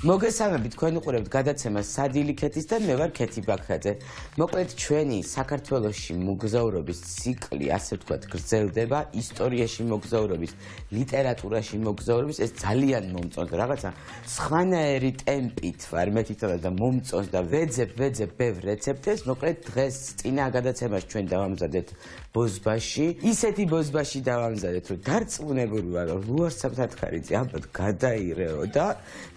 მოგესალმებით, თქვენ უყურებთ გადაცემას სადილი ქეთისთან, მე ვარ ქეთი ბაქრაძე. მოკლედ ჩვენი საქართველოში მოგზაურობის ციკლი, ასე ვთქვათ, გრძელდება ისტორიაში მოგზაურობის, ლიტერატურაში მოგზაურობის, ეს ძალიან მომწონს რაღაცა სხვანაირი ტემპით ვარ მე თვითონაც და მომწონს და ვეძებ ბევრ რეცეპტებს. მოკლედ დღეს წინა გადაცემაში ჩვენ დავამზადეთ ბოზბაში. ისეთი ბოზბაში დავამზადეთ, რომ დარწმუნებული ვარ, რომ ლუარსაბთათქარიძე ალბათ გადაირეო და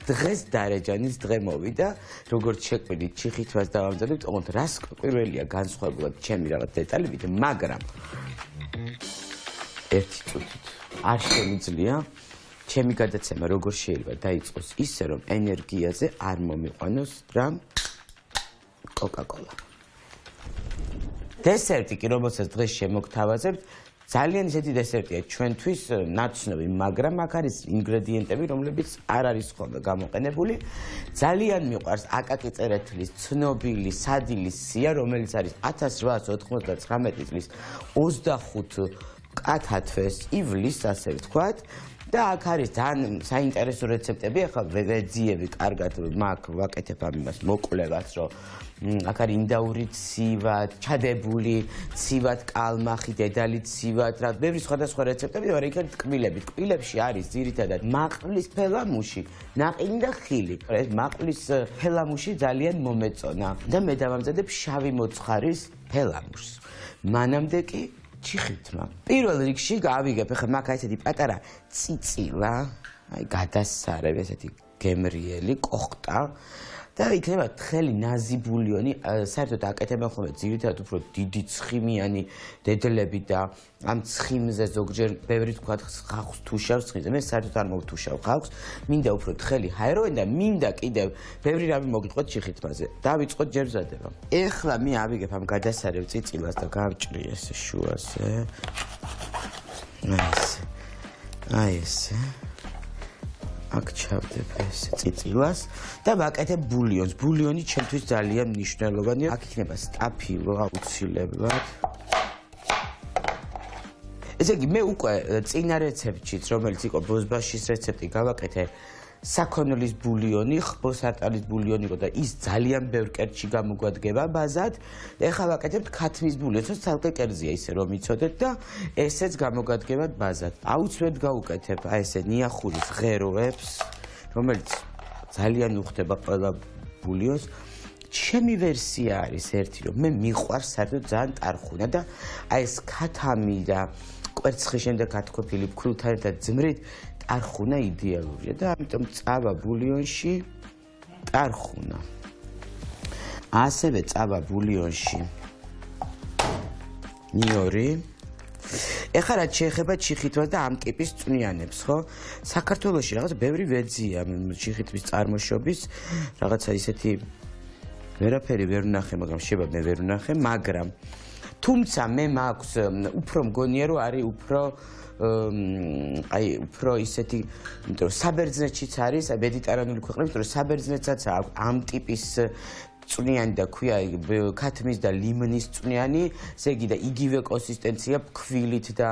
დღეს დარეჯანის დღე მოვიდა, როგორც შეკვირდით, ჩიხითვას დავამზადებთ, ოღონდ რას პირველია განსხვავებულად ჩემი რაღაც დეტალებით, მაგრამ ერთი წუთით არ შემიძლია ჩემი გადაცემა როგორ შეიძლება დაიწყოს ისე, რომ ენერგიაზე არ მომიყვანოს რამ კოკა-კოლა. დესერტი კი, რომელსაც დღეს შემოგთავაზებთ, ძალიან ისეთი დესერტია ჩვენთვის ნაცნობი, მაგრამ აქ არის ინგრედიენტები, რომლებიც არ არის ხოლმე გამოყენებული. ძალიან მიყვარს აკაკი წერეთლის ცნობილი სადილის სია, რომელიც არის 1899 წლის 25 კათათვეს ივლის, ასე ვთქვათ. და აქ არის ძალიან საინტერესო რეცეპტები, ახლა ვეძიები კარგად მაგ ვაკეთებ ამას მოკვლევას, რომ აქ არის ინდაური ცივად, ჩადებული ცივად, კალმახი, დედალი ცივად, რა ბევრი სხვადასხვა რეცეპტები, მაგრამ იქ არის ტკბილები. ტკბილებში არის ძირითადად მაყლის ფელამუში, ნაყინი და ხილი. ეს მაყლის ფელამუში ძალიან მომეწონა და მე დავამზადებ შავი მოცხარის ფელამუშს. მანამდე კი ჩიხითმა. პირველ რიგში გავიგებ, ახლა მაგ ესეთი პატარა წიწილა, აი გადასარევ ესეთი გემრიელი, კოხტა და იქნება თხელი ნაზი ბულიონი, საერთოდ აკეთებენ ხოლმე ძირითადად უფრო დიდი ცხიმიანი დედლები და ამ ცხიმზე ზოგჯერ ბევრი თქვათ ხალხს თუშავს ცხიმზე, მე საერთოდ არ მოვთუშავ ხალხს, მინდა უფრო თხელი ჰაეროვანი და მინდა კიდევ ბევრი რამე მოგიყვეთ ჩიხითმაზე. დავიწყოთ ჯერ მზადება. ეხლა მე ავიგებ ამ გადასარევ წიწილას და გავჭრი ესე შუაზე. აი ესე. აქ ჩავდებ ეს წიწილას და ვაკეთებ ბულიონს. ბულიონი ჩემთვის ძალიან მნიშვნელოვანია. აქ იქნება სტაფილო აუცილებლად. ესე იგი, მე უკვე წინა რეცეპტშიც, რომელიც იყო ბოზბაშის რეცეპტი, გავაკეთე საქონლის ბულიონი, ხბოს-არტალის ბულიონი იყო და ის ძალიან ბევრ კერძში გამოგვადგება ბაზად. ეხლა ვაკეთებთ ქათმის ბულიონს, რაც ცალკე კერძია ისე რომ იცოდეთ და ესეც გამოგვადგებათ ბაზად. აუცილებლად გავუკეთებ აი ესე ნიახურის ღეროებს, რომელიც ძალიან უხდება ყველა ბულიონს. ჩემი ვერსია არის ერთი, რომ მე მიყვარს საერთოდ ძალიან ტარხუნა და აი ეს ქათამი და კვერცხის შემდეგ ათქოფილი ფქვილთან ერთად ძმრით ტარხუნა იდეალურია და ამიტომ წავა ბულიონში ტარხუნა. ასევე წავა ბულიონში ნიორი. ეხლა რაც შეეხება ჩიხითვას და ამ ტიპის წვნიანებს, ხო? საქართველოში რაღაც ბევრი ვეძია ჩიხიტვის წარმოშობის, რაღაცა ისეთი ვერაფერი ვერ ვნახე, მაგრამ შეიძლება მე ვერ ვნახე, მაგრამ თუმცა მე მაქვს უფრო მგონია, რომ არის უფრო ისეთი, იმიტომ რომ საბერძნეთშიც არის, მედიტერანული ქვეყნები, იმიტომ რომ საბერძნეთსაც აქვს ამ ტიპის წვნიანი და ქვია ქათმის და ლიმნის წვნიანი, ესე იგი და იგივე კონსისტენცია ფქვილით და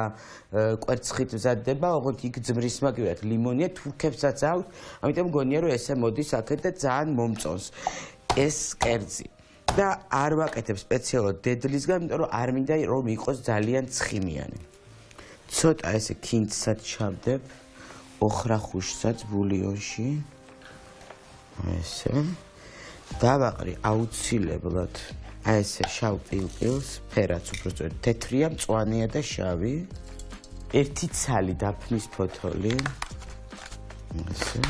კვერცხით მზადდება, ოღონდ იქ ძმრის მაგივრად ლიმონია, თურქებსაც აქვს, ამიტომ მგონია, რომ ესე მოდის აქეთ და ძალიან მომწონს ეს კერძი. და არ ვაკეთებ სპეციალურად დედლისგან, იმიტომ რომ არ მინდა რომ იყოს ძალიან ცხიმიანი. ცოტა ესე ქინძსაც ჩავდებ, ოხრახუშსაც ბულიონში. ესე. დავაყრი აუცილებლად აი ესე შავ პილპილს, ფერაც უფრო სწორედ თეთრია, მწვანეა და შავი. ერთი ცალი დაფნის ფოთოლი. ესე.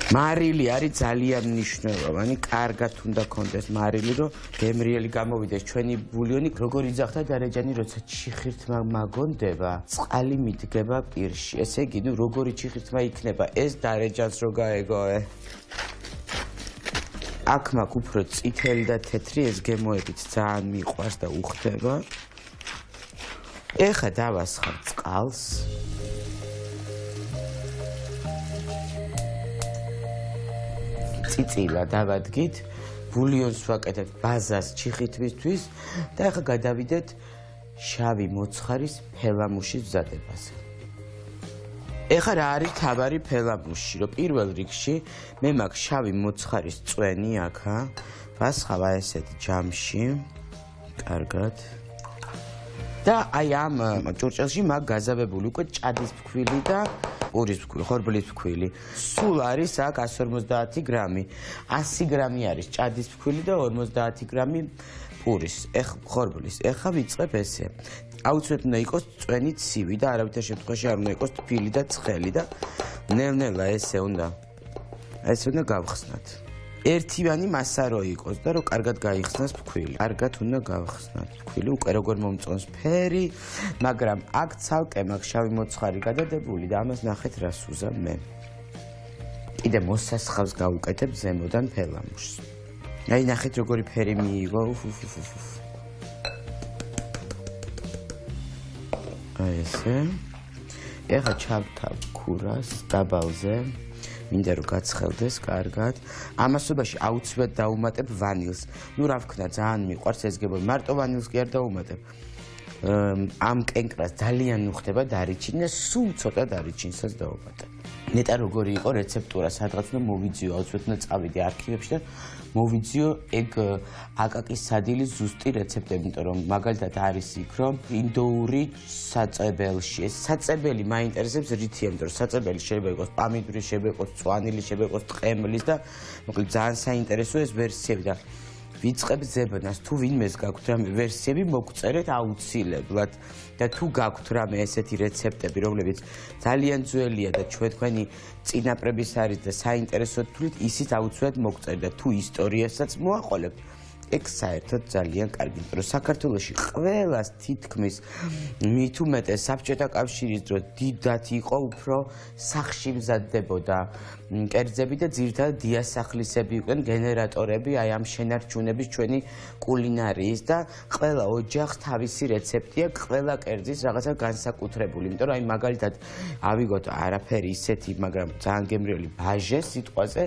მარილი არის ძალიან მნიშვნელოვანი, კარგად უნდა გქონდეს მარილი, რომ გემრიელი გამოვიდეს ჩვენი ბულიონი. როგორ იძახდა დარეჯანი, როცა ჩიხირთმა მაგონდება, წყალი მიდგება პირში. ესე იგი, როგორი ჩიხირთმა იქნება, ეს დარეჯანს რო გაეგოე. აქ მაქვს უფრო წითელი და თეთრი, ეს გემოებით ძალიან მიყვარს და უხდება. ეხლა დავასხავ წყალს. წიწილა დავადგით, ბულიონს ვაკეთებთ ბაზას ჩიხითმისთვის და ახლა გადავიდეთ შავი მოცხარის ფელამუშის მზადებაზე. ეხლა რა არის თავარი ფელამუში, რომ პირველ რიგში მე მაქვს შავი მოცხარის წვენი აქა, ვასხავა ესეთი ჯამში. კარგად. და აი ამ ჭურჭელში მაგ გაზავებული უკვე ჭადის ფქვილი და პურის ფქვილი, ხორბლის ფქვილი. სულ არის აქ 150 გრამი. 100 გრამი არის ჭადის ფქვილი და 50 გრამი პურის, ხორბლის. ეხლა ვიწყებ ესე. აუცილებლად უნდა იყოს წვენი ცივი და არავითარ შემთხვევაში არ უნდა იყოს თბილი და ცხელი და ნელ-ნელა ესე უნდა გავხსნათ. ერთივანი მასა რო იყოს და რომ კარგად გაიხსნას ფქვილი. კარგად უნდა გავხსნათ ფქვილი, უკვე როგორ მომწონს ფერი, მაგრამ აქ ცალკე მაქვს შავი მოცხარი გადადებული და ამას ნახეთ რას უზამ მე. კიდე მოსასხავს გავუკეთებ ზემოდან ფელამუშს. აი ნახეთ როგორი ფერი მიიღო. აი ესე. ეხლა ჩავთავ ქურას დაბალზე. მინდა რომ გაცხელდეს კარგად. ამასობაში აუცილებლად დაუმატებ ვანილს. ნუ რა ვქნა, ძალიან მიყვარს ეს გებორი. მარტო ვანილს კი არ დაუმატებ. ამ კენკრას ძალიან უხდება დარიჩინი და სულ ცოტა დარიჩინსაც დაუმატებ. ნეტა როგორი იყო რეცეპტურა, სადღაც უნდა მოვიძიო, აუცილებლად უნდა წავიდე არქივებში და მოვიძიო ეგ აკაკის სადილის ზუსტი რეცეპტები, იმიტომ რომ მაგალითად არის იქ რომ ინდოური საწებელში. ეს საწებელი მაინტერესებს რითია, იმიტომ რომ საწებელი შეიძლება იყოს პამიდური, შეიძლება იყოს წვანილი, შეიძლება იყოს ტყემლის და მოკლედ ძალიან საინტერესოა ეს ვერსიები და ვიწყებ ზებნას. თუ ვინმეს გაქვთ რამე ვერსიები, მოგწერეთ აუცილებლად. და თუ გაქვთ რამე ესეთი რეცეპტები, რომლებიც ძალიან ძველია და თქვენი წინაპრების არის და საინტერესოდ თვლით, ისიც აუცილებლად მოგწერეთ და თუ ისტორიასაც მოაყოლებთ, ეგ საერთოდ ძალიან კარგი, იმიტომ რომ საქართველოში ყველას თითქმის მით უმეტეს საბჭოთა კავშირის დროს დიდად იყო უფრო სახში მზადდებოდა კერძები და ძირითადად დიასახლისები იყვნენ გენერატორები აი ამ შენარჩუნების ჩვენი კულინარიის და ყველა ოჯახს თავისი რეცეპტი აქვს, ყველა კერძის რაღაცა განსაკუთრებული, იმიტომ რომ აი მაგალითად ავიღოთ არაფერი ისეთი, მაგრამ ძალიან გემრიელი ბაჟე სიტყვაზე,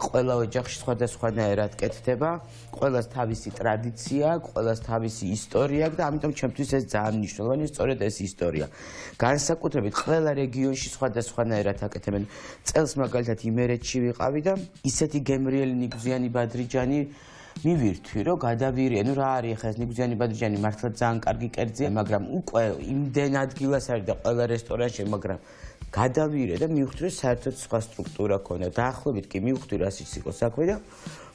ყველა ოჯახში სხვადასხვანაირად კეთდება, ყველას თავისი ტრადიცია, ყველას თავისი ისტორია აქვს და ამიტომ ჩემთვის ეს ძალიან მნიშვნელოვანია, სწორედ ეს ისტორია. განსაკუთრებით ყველა რეგიონში სხვადასხვანაირად აკეთებენ. წელს მაგალითად იმერეთში ვიყავი და ისეთი გემრიელი ნიგზიანი ბადრიჯანი მივირთვი, რომ გადავირიე, ნუ რა არის ახლა ეს ნიგზიანი ბადრიჯანი მართლა ძალიან კარგი კერძია, მაგრამ უკვე იმდენ ადგილას არის და ყველა რესტორანში, მაგრამ გადავირიე და მივხვდი, რომ საერთოდ სხვა სტრუქტურა ქონდა. დაახლოებით კი მივხვდი, რასიც იყო საქმე და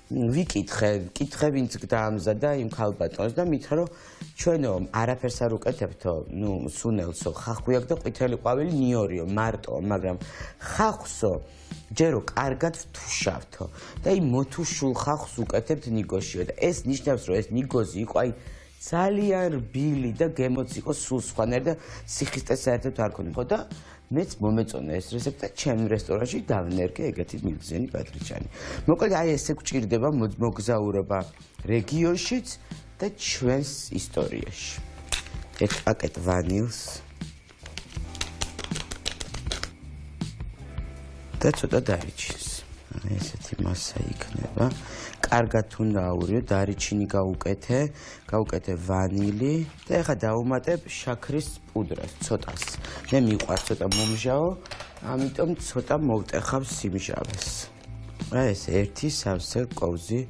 ვიკითხე, ვინც დაამზადა იმ ქალბატონს და მითხრა, რომ ჩვენო არაფერს არ უკეთებთო, ნუ სუნელსო, ხახვი აქვს და ყვითელი ყვავილი ნიორიო, მარტო, მაგრამ ხახვსო ჯერო კარგად ვთუშავთო და იმ მოთუშულ ხახვს უკეთებთ ნიგოშიო და ეს ნიშნავს, რომ ეს ნიგოზი იყო აი ძალიან რბილი და გემოც იყო სულ სხვანაირ და სიხისტეს საერთოდ არ ქონდა და მეც მომეწონა ეს რეცეპტი და ჩემ რესტორანში დავნერგე ეგეთი ნიგზიანი ბადრიჯანი. მოკლედ აი ესე გვჭირდება მოგზაურობა რეგიონშიც და ჩვენს ისტორიაში. ეკაკეთ ვანილს და ცოტა დარიჩინს. ესეთი მასა იქნება. კარგად უნდა აურიო, დარიჩინი გავუკეთე ვანილი და ეხლა დავუმატებ შაქრის პუდრას ცოტას. მე მიყვარს ცოტა მომჟავო, ამიტომ ცოტა მოვტეხავ სიმჟავეს. აი ეს ერთი სავსე კოვზი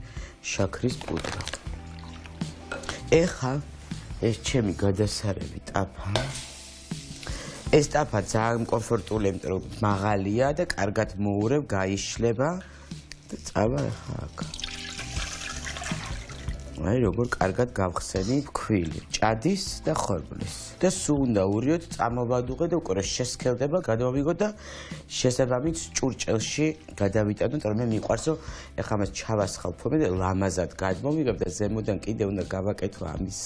შაქრის პუდრა. ეხლა ეს ჩემი გადასარევი ტაფა. ეს ტაფა ძალიან კომფორტულია, იმიტომ რომ მაღალია და კარგად მოურევ, გაიშლება და წავა ეხლა აქ. აი როგორ კარგად გავხსენი ფქვილი, ჭადის და ხორბლის. და სულ უნდა ურიოთ, წამოვადუღე და უკვე შესქელდება, გადავიღოთ და შესაბამით ჭურჭელში გადავიტანოთ, რომ მე მიყვარს, რომ ეხლა მას ჩავასხალფობ და ლამაზად გადმოვიღებ და ზემოდან კიდე უნდა გავაკეთო ამის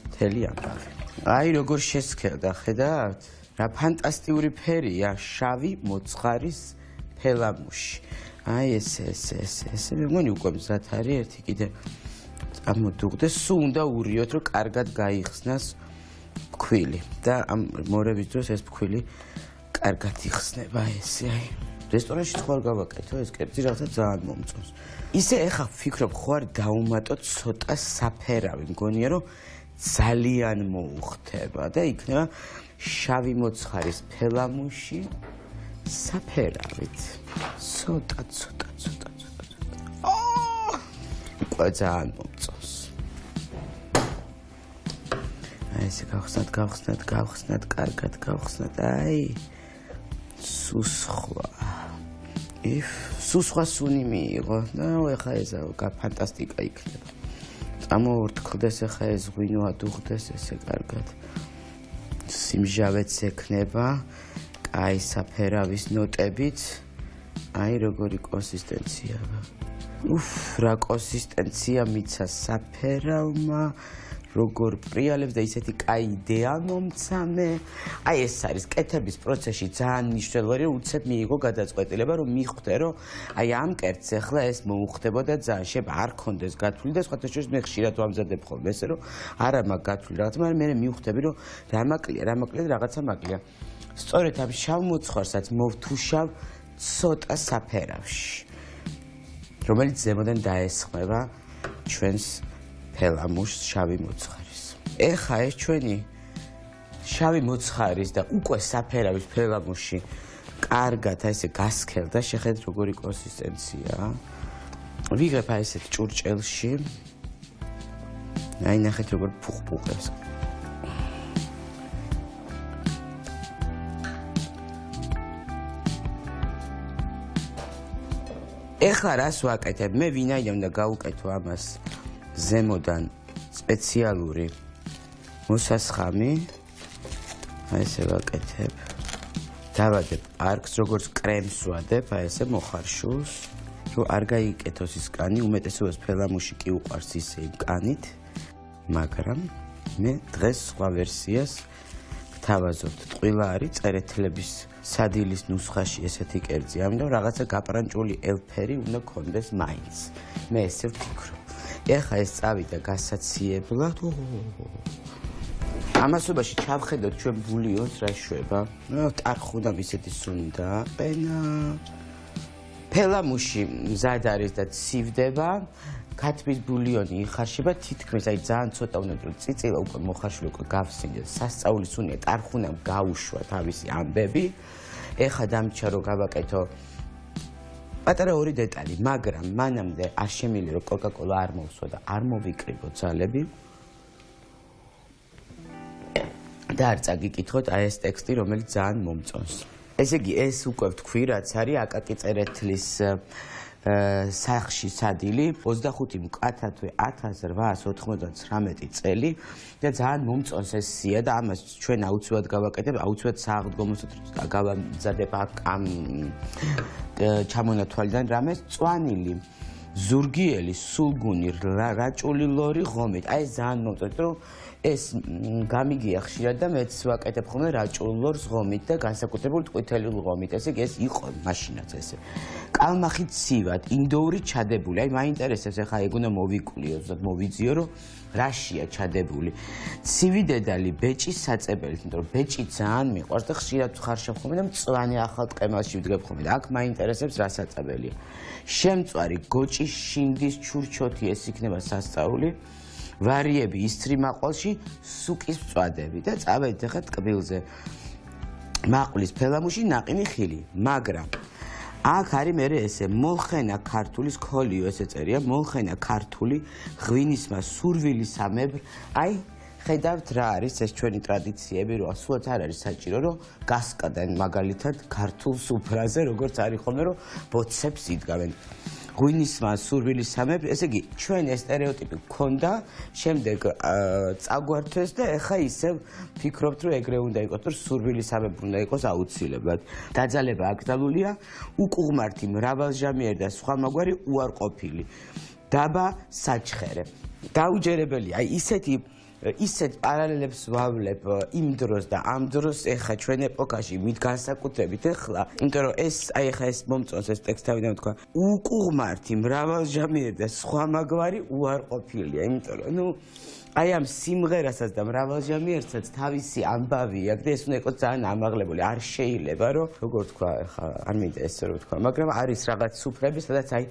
მთელი ამბავი. აი როგორ შესქელდა, ხედავთ? რა ფანტასტიკური ფერია, შავი მოცხარის ფელამუში. აი ესე, მე მგონი უკვე მზად არის ერთი კიდე ამოდუღდე, სულ უნდა ურიოთ, რომ კარგად გაიხსნას ფქვილი და ამ მორევის დროს ეს ფქვილი კარგად იხსნება ესე აი. რესტორანში ხო არ გავაკეთო ეს კერძი, რაღაცა ძალიან მომწონს. ისე ეხა ვფიქრობ, ხო არ დავუმატოთ ცოტა საფერავი, მგონია რომ ძალიან მოუხდება და იქნება შავი მოცხარის ფელამუში საფერავით. ცოტა. უკვე ძალიან მომწონს. აი ესე გავხსნათ, კარგად გავხსნათ. აი სუსხვა. სუსხვა სუნი მიიღო. ეხა ეს ფანტასტიკა იქნება. წამოვურტყდეს ახლა ეს ღვინო ადუღდეს ესე კარგად. სიმჟავეც ექნება. აი საფერავის ნოტებით. აი როგორი კონსისტენცია. რა კონსისტენცია მიცა საფერავმა. როგორ პრიალებს და ისეთი კაი იდეა მომცამე. აი ეს არის კეთების პროცესში ძალიან მნიშვნელოვანი, რომ უცებ მიიღო გადაწყვეტილება, რომ მიხვდე, რომ აი ამ კერძს ახლა ეს მოუხდებოდა ძალიან შეიძლება არ ქონდეს გათვლილი და სხვათა შორის მე ხშირად ვამზადებ ხოლმე ესე რომ არა მაგ გათვლილი რაღაც, მაგრამ მე მივხვდები, რომ რა მაკლია და რაღაცა მაკლია. სწორედ ამ შავ მოცხვარსაც მოვთუშავ ცოტა საფერავში, რომელიც ზემოდან დაესხმება ჩვენს ფელამუშს შავი მოცხარის. ეხა ეს ჩვენი შავი მოცხარის და უკვე საფერავის ფელამუში კარგად ესე გასქელდა, შეხედეთ როგორი კონსისტენციაა. ვიღებ აი ესეთ ჭურჭელში. აი ნახეთ როგორ ფუხფუხებს. ეხლა რას ვაკეთებ? მე ვინაიდან უნდა გავუკეთო ამას ზემოდან სპეციალური მოსასხამი. აი ესე ვაკეთებ. დავადებ არქს, როგორც კრემს ვადებ, აი ესე მოხარშულს, რომ არ გაიკეთოს ის კანი, უმეტესობას ფელამუში კი უყვარს ისე იმ კანით, მაგრამ მე დღეს სხვა ვერსიას ვთავაზობთ. ტყუილა არის წერეთლების სადილის ნუსხაში ესეთი კერძი, ამიტომ რაღაცა გაპრანჭული ელფერი უნდა გქონდეს მაინც. მე ესე ვფიქრობ. ეხა ეს წავიდა გასაციებლად. ამასობაში ჩავხედოთ ჩვენ ბულიონს რა შვება. ტარხუნამ ისეთი სუნი დააყენა. ფელამუში მზად არის და ცივდება. ქათმის ბულიონი იხარშება თითქმის აი ძალიან ცოტა უნდა რომ წიწილა უკვე მოხარშული უკვე გავსინდა. სასწაულის სუნია ტარხუნამ გაუშვა თავისი ამბები. ეხა დამჭა რომ გავაკეთო პატარა ორი დეტალი, მაგრამ მანამდე არ შემიძლია რომ კოკა-კოლა არ მოვსვა და არ მოვიკრიბო ძალები. და არ წაგიკითხოთ აი ეს ტექსტი, რომელიც ძალიან მომწონს. ესე იგი, ეს უკვე ვთქვი, რაც არის აკაკი წერეთლის სახში სადილი 25 მკათათვე 1899 წელი და ძალიან მომწონს ეს სია და ამას ჩვენ აუცილებლად გავაკეთებ, აუცილებლად სააღდგომოსაც გავამზადებ ამ ჩამონათვალიდან რამეს წვანილი ზურგიელი სულგუნი რაჭული ლორი ღომით. აი ეს ძალიან მომწონს, რომ ეს გამიგია ხშირად და მეც ვაკეთებ ხოლმე რაჭულ ლორს ღომით და განსაკუთრებულად ყვითელი ღომით. ესე იგი ეს იყო მაშინაც ესე. კალმახით ცივად, ინდოური ჩადებული. აი მაინტერესებს ახლა ეგ უნდა მოვიკულიო, ზოგადად მოვიძიო, რომ რაშია ჩადებული. ცივი დედალი ბეჭის საწებელით, იმიტომ რომ ბეჭი ძალიან მიყვარს და ხშირად ვხარშავ ხოლმე და მწვანე ახალ ტყემალში ვდგებ ხოლმე. აქ მაინტერესებს რა საწებელია. შემწვარი გოჭის შინდის ჩურჩოთი ეს იქნება სასწაული. ვარიები ისწრი მაყვალში სუკის მწვადები და წავედით ახლა ტკბილზე. მაყვლის ფელამუში ნაყინი ხილი, მაგრამ აქ არის მე ესე მოლხენა ქართულის ქოლიო ესე წერია, მოლხენა ქართული ღვინისმა სურვილისამებრ. აი ხედავთ რა არის ეს ჩვენი ტრადიციები, რომ სულაც არ არის საჭირო რომ გასკადან მაგალითად ქართულ სუფრაზე, როგორც არის ხოლმე რომ ბოცებს იდგავენ. ღვინისმა სურვილისამებრ, ესე იგი ჩვენ ეს სტერეოტიპი გქონდა, შემდეგ წაგვართვეს და ეხა ისევ ფიქრობთ რომ ეგრე უნდა იყოს, რომ სურვილისამებრ უნდა იყოს აუცილებლად. დაძალება აკრძალულია, უკუღმართი, მრავალჟამიერი და სხვა მაგვარი უარყოფილი. დაბა საჩხერე. დაუჯერებელია, აი ისეთ პარალელებს ვავლებ იმ დროს და ამ დროს ეხა ჩვენ ეპოქაში მით განსაკუთრებით ეხლა, იმიტომ რომ ეს აი ეხა ეს მომწონს ეს ტექსტავიდან თქვა უკუღმართი, მრავალჟამიერი და სხვა მაგვარი უარყოფილია, იმიტომ რომ აი ამ სიმღერასაც და მრავალჟამიერსაც თავისი ამბავი აქვს და ეს უნდა იყოს ძალიან ამაღლებული. არ შეიძლება რომ როგორ თქვა, ხა არ მინდა ესე რომ თქვა, მაგრამ არის რაღაც სუფრები, სადაც აი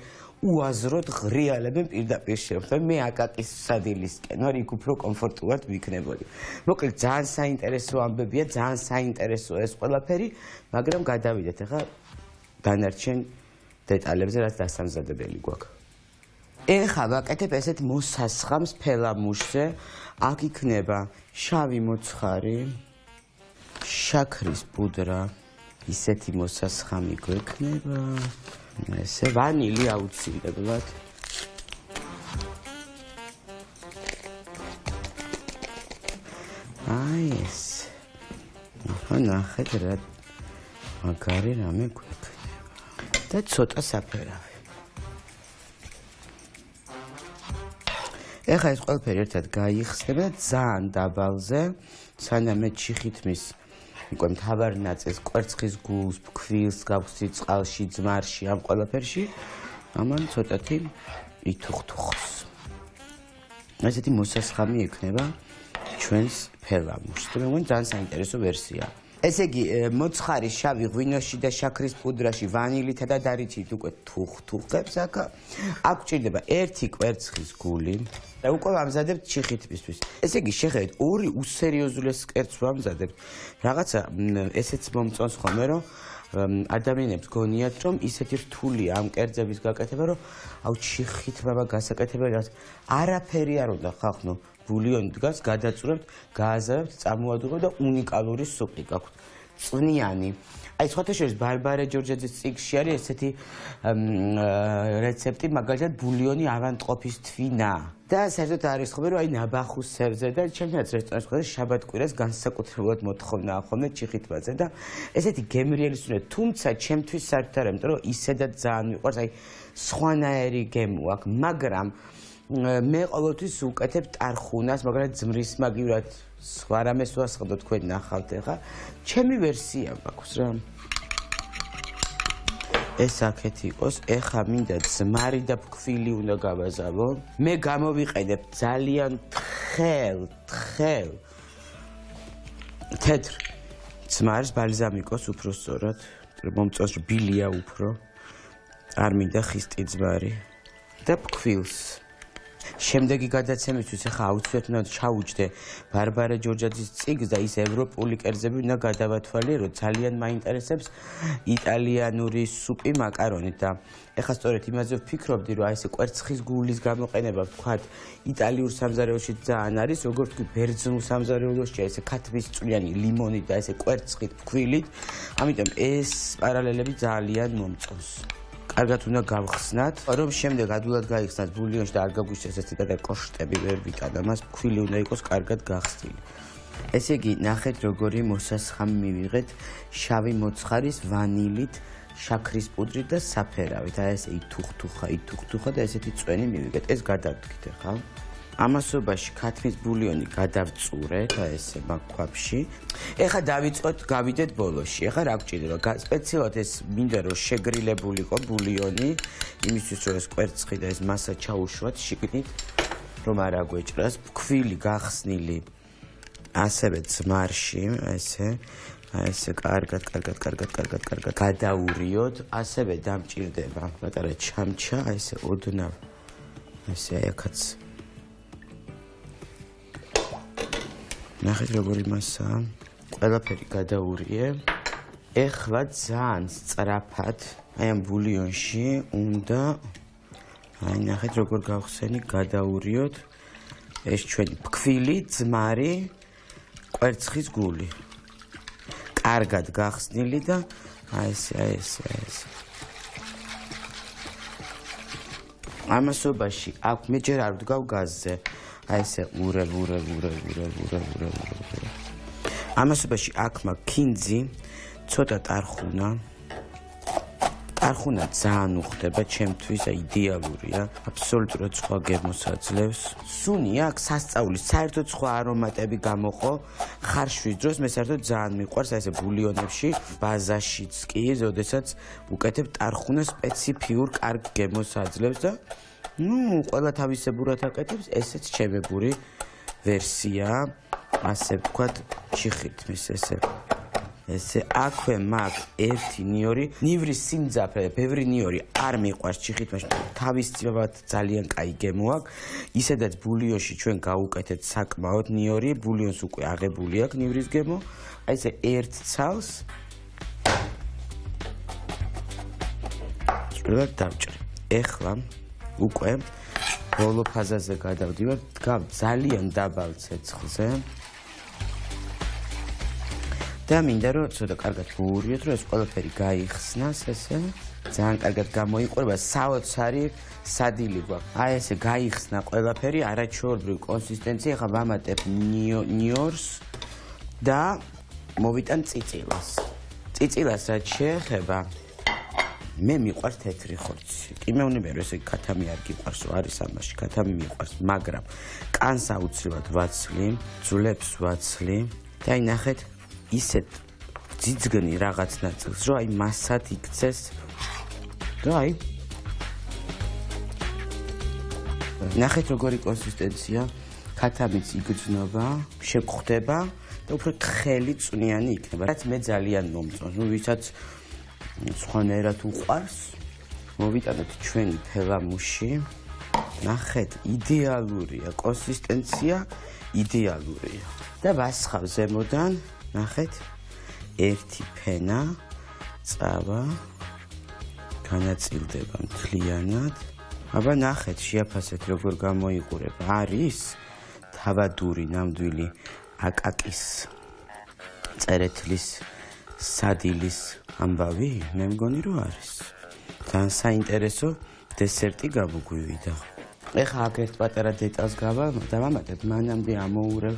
უაზროდ ღრიალებენ პირდაპირ შეხვდა. მე აკაკის სადილისკენ ვარ, იქ უფრო კომფორტულად ვიქნებოდი. მოკლედ ძალიან საინტერესო ამბებია, ძალიან საინტერესო ეს ყველაფერი, მაგრამ გადავიდეთ ახლა დანარჩენ დეტალებზე, რაც დასამზადებელი გვაქვს. ეხლა ვაკეთებ ესეთ მოსასხამს ფელამუშზე, აქ იქნება შავი მოცხარი, შაქრის პუდრა, ისეთი მოსასხამი გვექნება, ესე ვანილი აუცილებლად. აი ეს. ახლა ნახეთ რა მაგარი რამე გვექნება. და ცოტა საფერავი. ეხლა ეს ყველაფერი ერთად გაიხსნება და ძალიან დაბალზე, სანამ მე ჩიხით მის უკვე მთავარ ნაწილს, კვერცხის გულს, ფქვილს გავხსნით წყალში, ძმარში, ამ ყველაფერში, ამან ცოტათი ითუხთუხოს. ესეთი მოსასხამი ექნება ჩვენს ფელამუშს. მე მგონი ძალიან საინტერესო ვერსია. ესე იგი, მოცხარი შავი ღვინოში და შაქრის პუდრაში ვანილითა და დარიჩით უკვე თუხთუხებს აქ. აქ გვჭირდება 1 კვერცხის გული და უკვე ვამზადებთ ჩიხითისთვის. ესე იგი, შეხედეთ, 2 უსერიოზულეს კერძს ვამზადებთ. რაღაცა ესეც მომწონს ხოლმე, რომ ადამიანებს გონიათ, რომ ისეთი რთულია ამ კერძების გაკეთება, რომ აუ ჩიხით ბაბა გასაკეთებელი რაც არაფერი არ უნდა ხახნო. ბულიონი დგას, გადაწურებთ, გააზარებთ, წამოადუღებთ და უნიკალური სუპი გაქვთ. წვნიანი. აი სხვათა შორის ბარბარე ჯორჯაძის წიგნში არის ესეთი რეცეპტი, მაგალითად ბულიონი ავანტყოფის თვინა. და საერთოდ არის ხოლმე, რომ აი ნაბახუს სევზე და ჩემთანაც რესტორანში ходე შაბათ-კვირას განსაკუთრებულად მოთხოვნა ხოლმე ჩიხითბაზე და ესეთი გემრიელი სუნე, თუმცა ჩემთვის საერთოდ არ, იმიტომ რომ ისედაც ძალიან მიყვარს, აი სხვანაირი გემო აქვს, მაგრამ მე ყოველთვის ვუკეთებ ტარხუნას, მაგრამ ძმრის მაგივრად სხვა რამეს ვასხდო თქვენ ნახავთ ახლა. ჩემი ვერსია მაქვს რა. ეს აქეთ იყოს, ეხა მინდა ძმარი და ფქვილი უნდა გავაზავო. მე გამოვიყენებ ძალიან თხელ თეთრ ძმარს ბალზამიკოს უფრო სწორად, მომწონს რბილია უფრო. არ მინდა ხისტი ძმარი და ფქვილს. შემდეგი გადაცემისთვის ახლა აუცილებლად უნდა ჩაუჯდე ბარბარე ჯორჯაძის წიგნს და ის ევროპული კერძები უნდა გადავათვალიერო, ძალიან მაინტერესებს იტალიანური სუპი მაკარონით და ეხლა სწორედ იმაზე ვფიქრობდი, რომ აი ეს კვერცხის გულის გამოყენება ვთქვათ იტალიურ სამზარეულოში ძალიან არის, როგორც ვთქვი ბერძნულ სამზარეულოში ესე ქათმის წვნიანი ლიმონით და ესე კვერცხით ფქვილით, ამიტომ ეს პარალელები ძალიან მომწონს. კარგად უნდა გავხსნათ, რომ შემდეგ ადვილად გაიხსნათ ბულიონში და არ გაგვიშეს ეს ციტატა კოშტები ვერ ვიტანა, მას ფქვილი უნდა იყოს კარგად გახსნილი. ესე იგი, ნახეთ როგორი მოსასხამი მივიღეთ შავი მოცხარის ვანილით, შაქრის პუდრით და საფერავით. აი ესე ითუხთუხა და ესეთი წვენი მივიღეთ. ეს გადავდგით ახლა. ამასობაში ქათმის ბულიონი გადავწურეთ, აი ესე მაგქვაფში. ეხლა დავიწყოთ, გავიდეთ ბოლოში. ეხლა რა გვჭირდება? სპეციალურად ეს მინდა რომ შეგრილებული იყო ბულიონი, იმისთვის რომ ეს კვერცხი და ეს მასა ჩაუშვათ შიგნით, რომ არ აგვეჭრას. ფქვილი გახსნილი ასევე ძმარში, ესე კარგად გადაურიოთ. ასევე დამჭირდება პატარა ჩამჩა, აი ესე ოდნავ. ესე აქაც ნახეთ როგორი მასაა. ყველაფერი გადაურიე. ეხლა ძალიან სწრაფად აი ამ ბულიონში უნდა აი ნახეთ როგორ გავხსენი, გადაურიოთ ეს ჩვენი ფქვილი, ძმარი, კვერცხის გული. კარგად გახსნილი და აი ესე. ამასობაში აქ მე ჯერ არ ვდგავ გაზზე. აი ესე ურე. ამასობაში აქ მაქვს ქინძი, ცოტა ტარხუნა. ტარხუნა ძალიან უხდება ჩემთვის, აი იდეალურია, აბსოლუტურად სხვა გემოს აძლევს. სუნი აქ სასწაულის, საერთოდ სხვა არომატები გამოყო. ხარშვის დროს მე საერთოდ ძალიან მიყვარს აი ესე ბულიონებში, ბაზაშიც კი, როდესაც უკეთებ ტარხუნა სპეციფიურ კარგ გემოს აძლევს და ნუ ყველა თავისებურად აკეთებს, ესეც ჩემებური ვერსია, ასე ვთქვათ, ჩიხითმის ესე აქვე მაგ ერთი ნიორი, ნივრის სიმძაფრე, ბევრი ნიორი არ მიყვარს ჩიხითმაში, თავისთავად ძალიან კაი გემო აქვს. ისედაც ბულიონში ჩვენ გავუკეთეთ საკმაოდ ნიორი, ბულიონს უკვე აღებული აქვს ნივრის გემო. აი ესე ერთ ცალს ჭრილად დავჭრი. ეხლა უკვე ბოლო ფაზაზე გადავდივარ, დგავ ძალიან დაბალ ცეცხლზე. და მინდა რომ ცოტა კარგად მოურიოთ, რომ ეს ყველაფერი გაიხსნას ესე. ძალიან კარგად გამოიყურება, საოცარი სადილი გვაქვს. აი ესე გაიხსნა ყველაფერი, არაჩვეულებრივი კონსისტენცია, ახლა ვამატებ ნიორს და მოვიტან წიწილას. წიწილას რაც შეეხება, მე მიყვარს თეთრი ხორცი. კი მეუბნები რომ ესე ქათამი არ გიყვარს, არის ამაში ქათამი მიყვარს, მაგრამ კანს აუცილებლად ვაცლი, ძვლებს ვაცლი და აი ნახეთ ისეთ ძიძგნი რაღაც ნაწილს, რომ აი მასად იქცეს და აი ნახეთ როგორი კონსისტენცია, ქათამიც იგრძნობა, შეგხვდება და უფრო თხელი წვნიანი იქნება, რაც მე ძალიან მომწონს. ნუ ვისაც სხვანაირად უყვარს, მოვიტანოთ ჩვენი ფელამუში. ნახეთ, იდეალურია, კონსისტენცია იდეალურია. და ვასხავ ზემოდან, ნახეთ, ერთი ფენა, წავა, განაწილდება მთლიანად. აბა ნახეთ, შეაფასეთ როგორ გამოიყურება. არის თავადური ნამდვილი აკაკის წერეთლის სადილის ამბავი, მე მგონი რომ არის. ძალიან საინტერესო დესერტი გამოგვივიდა. ეხლა აქ ერთ პატარა დეტალს დავამატებ, მანამდე ამოურევ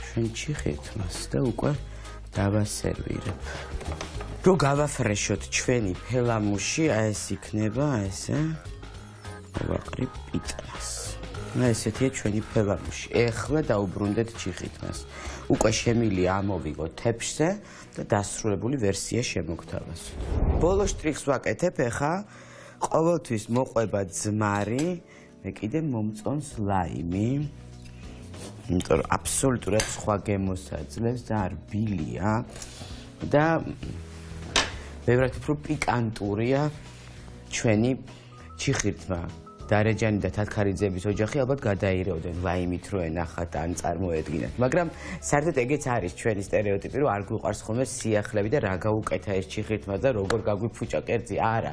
ჩვენ ჩიხითმას და უკვე დავასერვირებ. რომ გავაფრეშოთ ჩვენი ფელამუში, აი ეს იქნება, ესე ვაყრებ პიტნას. ესეთია ჩვენი ფელამუში. ეხლა დაუბრუნდეთ ჩიხითმას. უკვე შემილი ამოვიღოთ თეფშზე და დასრულებული ვერსია შემოგთავაზ. ბოლო შტრიხს ვაკეთებ ეხა, ყოველთვის მოყვება ძმარი, მე კიდე მომწონს ლაიმი. იმიტომ რომ აბსოლუტურად სხვა გემოს აძლევს და რბილია და ბევრად უფრო პიკანტურია ჩვენი ჩიხირთმა. დარეჯანი და თათქარიძეების ოჯახი ალბათ გადაირევდნენ ლაიმით რო ენახათ ან წარმოედგინათ. მაგრამ საერთოდ ეგეც არის ჩვენი სტერეოტიპი, რომ არ გვიყვარს ხოლმე სიახლები და რა გაუკეთა ეს ჩიხირთმა და როგორ გაგვიფუჭა კერძი. არა.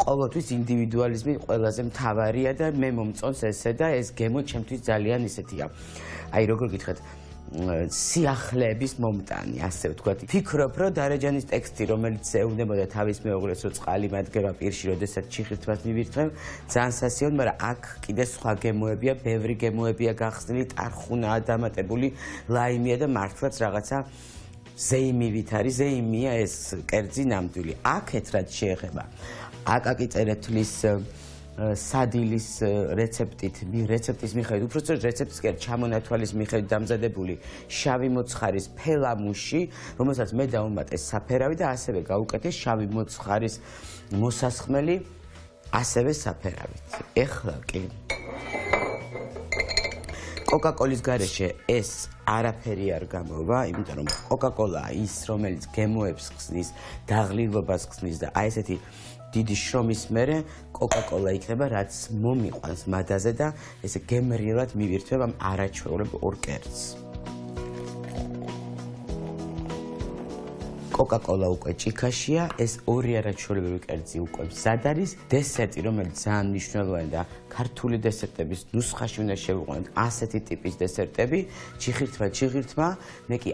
ყოველთვის ინდივიდუალიზმი ყველაზე მთავარია და მე მომწონს ესე და ეს გემო ჩემთვის ძალიან ისეთია. აი როგორ გითხრათ, სიახლეების მომტანი, ასე ვთქვათ. ფიქრობ, რომ დარეჯანის ტექსტი, რომელიც ეუბნებოდა თავის მეუღლეს, რომ წყალი მადგება პირში, როდესაც ჩიხირთმას მივირთმევ, ძალიან სასიაოდ, მაგრამ აქ კიდე სხვა გემოებია, ბევრი გემოებია გახსნილი, ტარხუნაა დამატებული, ლაიმია და მართლაც რაღაცა ზეიმივით არის, ზეიმია ეს კერძი ნამდვილი. აქეთ რაც შეეხება, აკაკი წერეთლის სადილის რეცეპტის მიხედვით, უბრალოდ რეცეპტის ჩამონათვალის მიხედვით დამზადებული შავი მოცხარის ფელამუში, რომელსაც მე დავუმატე საფერავი და ასევე გავუკეთე შავი მოცხარის მოსასხმელი ასევე საფერავით. ეხლა კი კოკაკოლის გარეშე ეს არაფერი არ გამოვა, იმიტომ რომ კოკაკოლაა ის, რომელიც გემოებს ხსნის, დაღლილობას ხსნის და აი ესეთი დიდი შრომის მერე კოკაკოლა იქნება, რაც მომიყვანს მადაზე და ესე გემრიელად მივირთვებ ამ არაჩვეულებრივ ორ კერძს. კოკაკოლა უკვე ჭიქაშია, ეს ორი არაჩვეულებრივი კერძი უკვე მზად არის, დესერტი, რომელიც ძალიან მნიშვნელოვანი და ქართული დესერტების ნუსხაში უნდა შევიყვანოთ ასეთი ტიპის დესერტები, ჩიხირთმა, მე კი